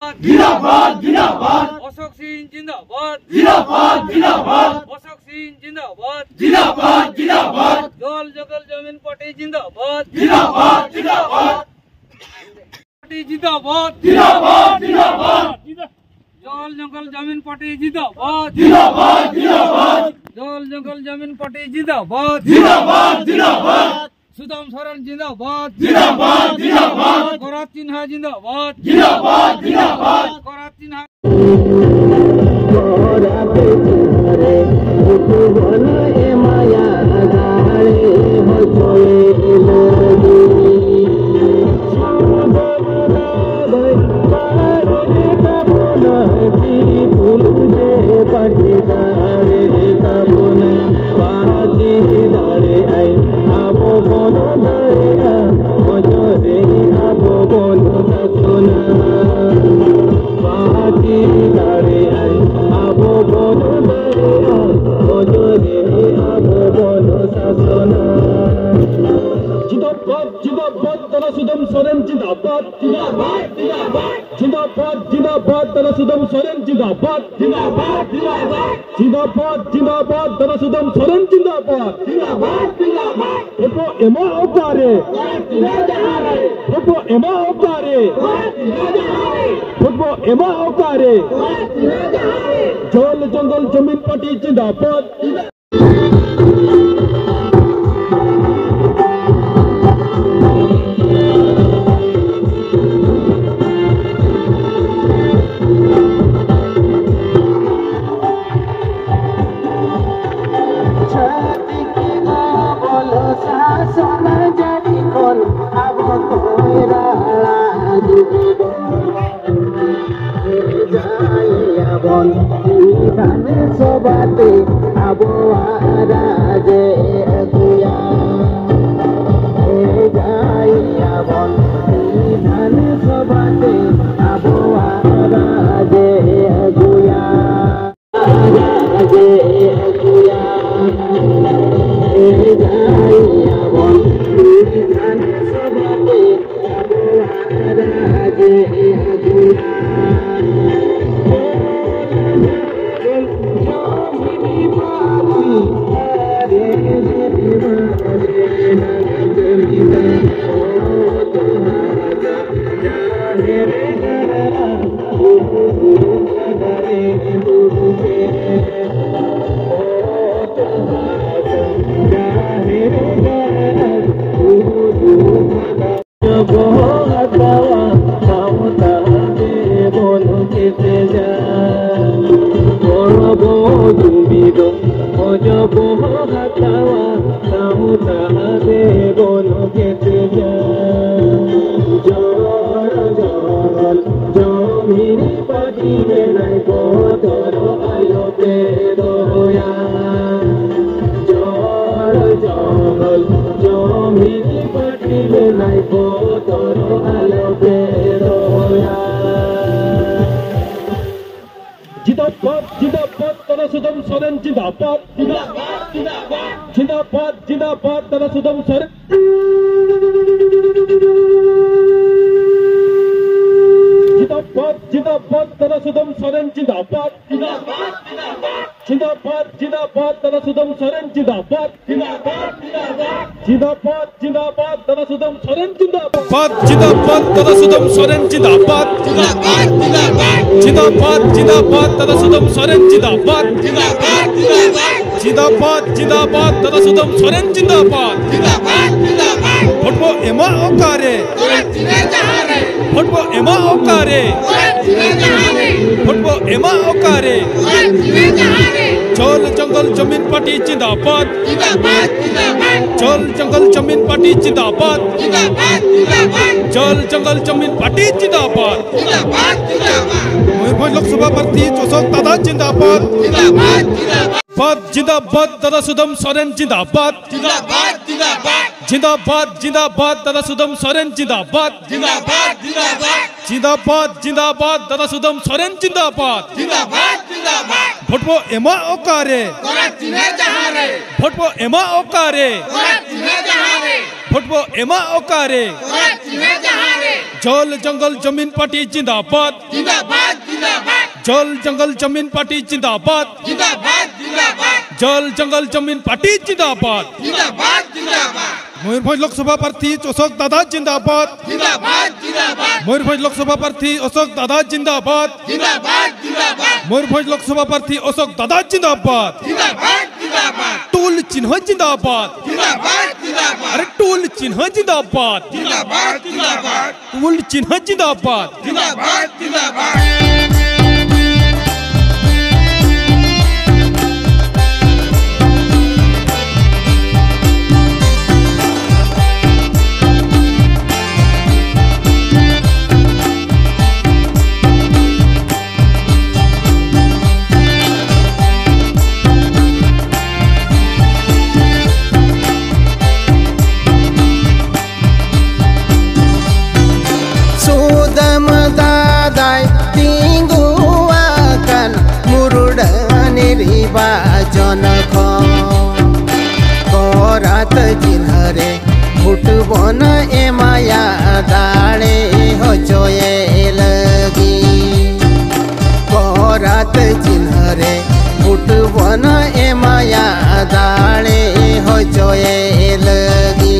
जिंदाबाद जिंदाबाद अशोक सिंह जिंदाबाद जिंदाबाद जिंदाबाद अशोक सिंह जिंदाबाद जिंदाबाद जिंदाबाद जल जंगल जमीन पार्टी जिंदाबाद जिंदाबाद जिंदाबाद पार्टी जिंदाबाद जिंदाबाद जिंदाबाद जल जंगल जमीन पार्टी जिंदाबाद जिंदाबाद जिंदाबाद जल जंगल जमीन पार्टी जिंदाबाद जिंदाबाद जिंदाबाद सुदाम सोरेन जिंदाबाद जिंदाबाद जिंदाबाद कोरात चिन्हा जिंदाबाद जिंदाबाद जिंदाबाद कोरात चिन्हा सुदाम सोरेन जिंदाबाद जिंदाबाद जिंदाबाद जिंदाबाद जिंदाबाद सुदाम सोरेन जिंदाबाद जिंदाबाद जिंदाबाद जिंदाबाद सुदाम सोरेन जिंदाबाद जिंदाबाद जिंदाबाद फोटो एमा ओकारे फोटो एमा ओकारे फोटो एमा ओकारे जल जंगल जमीन पार्टी जिंदाबाद sobate abo araje aguya jai abon dhan sobate abo araje aguya araje aguya jai abon dhan sobate abo araje aguya Sudam Soren जिंदाबाद जिंदाबाद जिंदाबाद जिंदाबाद सुदाम सोरेन जिंदाबाद जिंदाबाद सुदाम सोरेन जिंदाबाद जिंदाबाद जिंदाबाद सुदाम सोरेन जिंदाबाद जिंदाबाद जिंदाबाद सुदाम सोरेन जिंदाबाद जिंदाबाद सुदाम सोरेन जिंदाबाद जिंदाबाद जिंदाबाद सुदाम सोरेन जिंदाबाद जिंदाबाद जिंदाबाद सुदाम सोरेन जिंदाबाद फुटबॉल एमा ओकारे फुटबॉल एमा ओकारे फुटबॉल एमा ओकारे जल जंगल जमीन पार्टी जिंदाबाद जल जंगल जमीन पार्टी जिंदाबाद जल जंगल जमीन पार्टी जिंदाबाद लोकसभा प्रार्थी जोसक दादा जिंदाबाद जिंदाबाद दादा सुदाम सोरेन जिंदाबाद जिंदाबाद जिंदाबाद दादा सुदाम सोरेन जिंदाबाद जिंदाबाद जिंदाबाद दादा सुदाम सोरेन जिंदाबाद फुटबॉल एमा ओकारे फुटबॉल एमा ओकारे फुटबॉल एमा ओकारे जल जंगल जमीन पार्टी जिंदाबाद जिंदाबाद जिंदाबाद जल जंगल जमीन पार्टी जिंदाबाद जिंदाबाद जिंदाबाद जल जंगल जमीन पार्टी जिंदाबाद जिंदाबाद जिंदाबाद मयूरभंज लोकसभा प्रार्थी अशोक दादा जिंदाबाद जिंदाबाद जिंदाबाद मयूरभंज लोकसभा प्रार्थी अशोक दादा जिंदाबाद जिंदाबाद जिंदाबाद मयूरभंज लोकसभा प्रार्थी अशोक दादा जिंदाबाद जिंदाबाद जिंदाबाद टोल चिन्ह जिंदाबाद जिंदाबाद जिंदाबाद अरे टोल चिन्ह जिंदाबाद जिंदाबाद जिंदाबाद टोल चिन्ह जिंदाबाद जिंदाबाद जिंदाबाद कोरात जिन्हरे फुटबन एमाया दाड़े हो जोए लगी कोरात जिन्हरे फुटबन एमाया दाड़े हो जोए लगी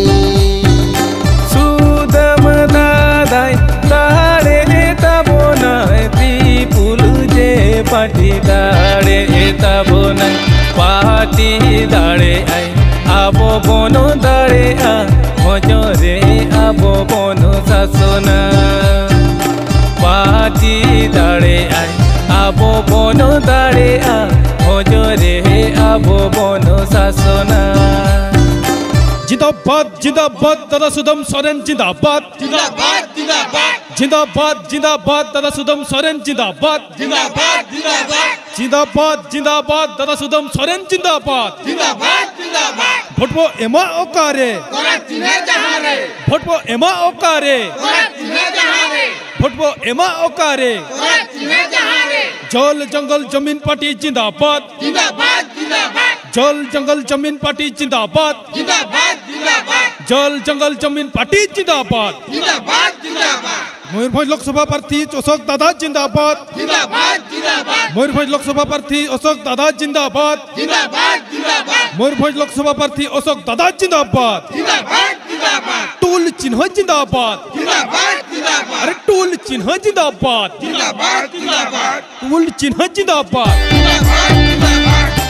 सुदम दादाई दाड़े तबोन त्रिपुल जे पाटी दाड़े तबोन पाटी दाड़े आई आबो बनो दाड़े आ मजरे आबो बनो शासना पाटी दाड़े आई आबो बनो दाड़े आ मजरे आबो बनो शासना जिंदाबाद जिंदाबाद दादा सुदम सोरेन जिंदाबाद जिंदाबाद जिंदाबाद जिंदाबाद जिंदाबाद दादा सुदम सोरेन जिंदाबाद जिंदाबाद जिंदाबाद जिंदाबाद जिंदाबाद दादा सुदम सोरेन जिंदाबाद जिंदाबाद जिंदाबाद भोटबो एमा ओकारे कोराचिने जहारे भोटबो एमा ओकारे कोराचिने जहारे भोटबो एमा ओकारे कोराचिने जहारे जल जंगल जमीन पार्टी जिंदाबाद जिंदाबाद जिंदाबाद जल जंगल जमीन पार्टी जिंदाबाद जिंदाबाद जिंदाबाद जल जंगल जमीन पार्टी जिंदाबाद जिंदाबाद जिंदाबाद मयूरभंज लोकसभा प्रार्थी अशोक दादा जिंदाबाद जिंदाबाद जिंदाबाद मयूरभंज लोकसभा प्रार्थी अशोक दादा जिंदाबाद जिंदाबाद जिंदाबाद मयूरभंज लोकसभा प्रार्थी अशोक दादा जिंदाबाद जिंदाबाद जिंदाबाद टोल चिन्ह जिंदाबाद जिंदाबाद जिंदाबाद अरे टोल चिन्ह जिंदाबाद जिंदाबाद जिंदाबाद टोल चिन्ह जिंदाबाद जिंदाबाद जिंदाबाद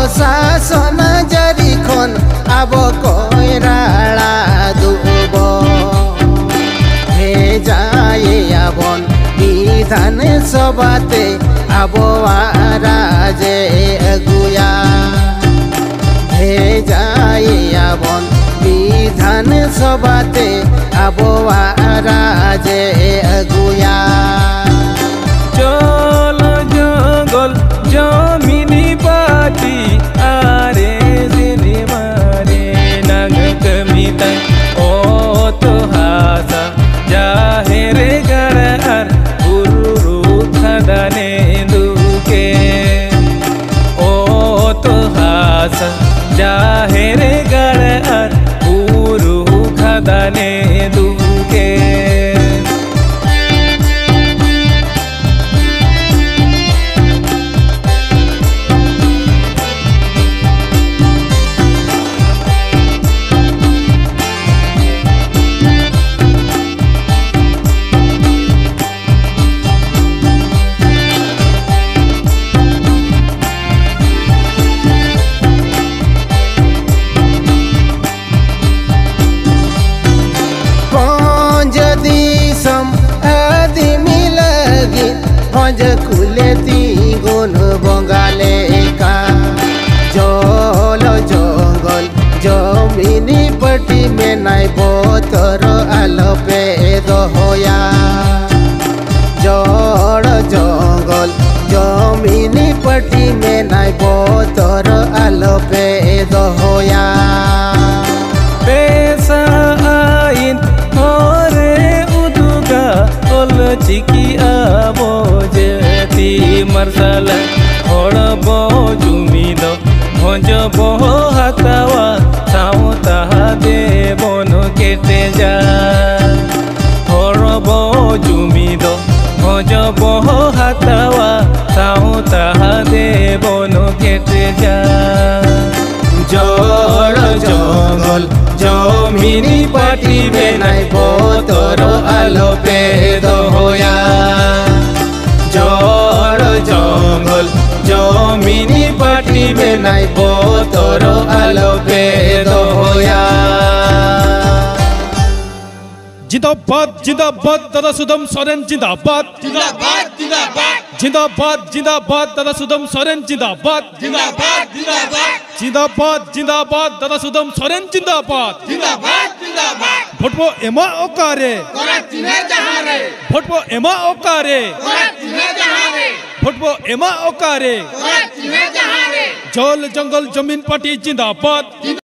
शासन जरी खन अब कोइराला दुब हे जाए आबन विधान सभाते अब राजे अगुया हे जाए आबन विधान सभाते अब राजे अगुया चल जंगल जमीनी पाटी आरे जिनी मारे नग कमिता ओ तो हासा जाहेरे गड़ार गुरु खदाने दुके ओ तो हासा जाहेरे गड़ार गुरु खदाने दुके हज कुलेती गुन बंगाले का जल जंगल जमीनी पट्टी में नाई बोतर आलपे दहोया जड़ आलोपे दोहोया पेसा आइन होरे उदुगा ओल चिकी आबो जेती मरसाला होड़बो जुमिदो भोजबो हातावा साउता देबनो केटे जा होड़बो जुमिदो भोजबो हातावा साउता देबनो केटे जा জড় জঙ্গল জমিনি পাটি বেনাই বতর আলোপে দোয়া জড় জঙ্গল জমিনি পাটি বেনাই বতর আলোপে দোয়া जिंदाबाद जिंदाबाद दादा सुदम सोरेन जिंदाबाद जिंदाबाद जिंदाबाद जिंदाबाद जिंदाबाद दादा सुदम सोरेन जिंदाबाद जिंदाबाद जिंदाबाद जिंदाबाद जिंदाबाद दादा सुदम सोरेन जिंदाबाद जिंदाबाद जिंदाबाद भोटबो एमा ओकारे कोरा चिने जहारे भोटबो एमा ओकारे कोरा चिने जहारे भोटबो एमा ओकारे कोरा चिने जहारे जल जंगल जमीन पार्टी जिंदाबाद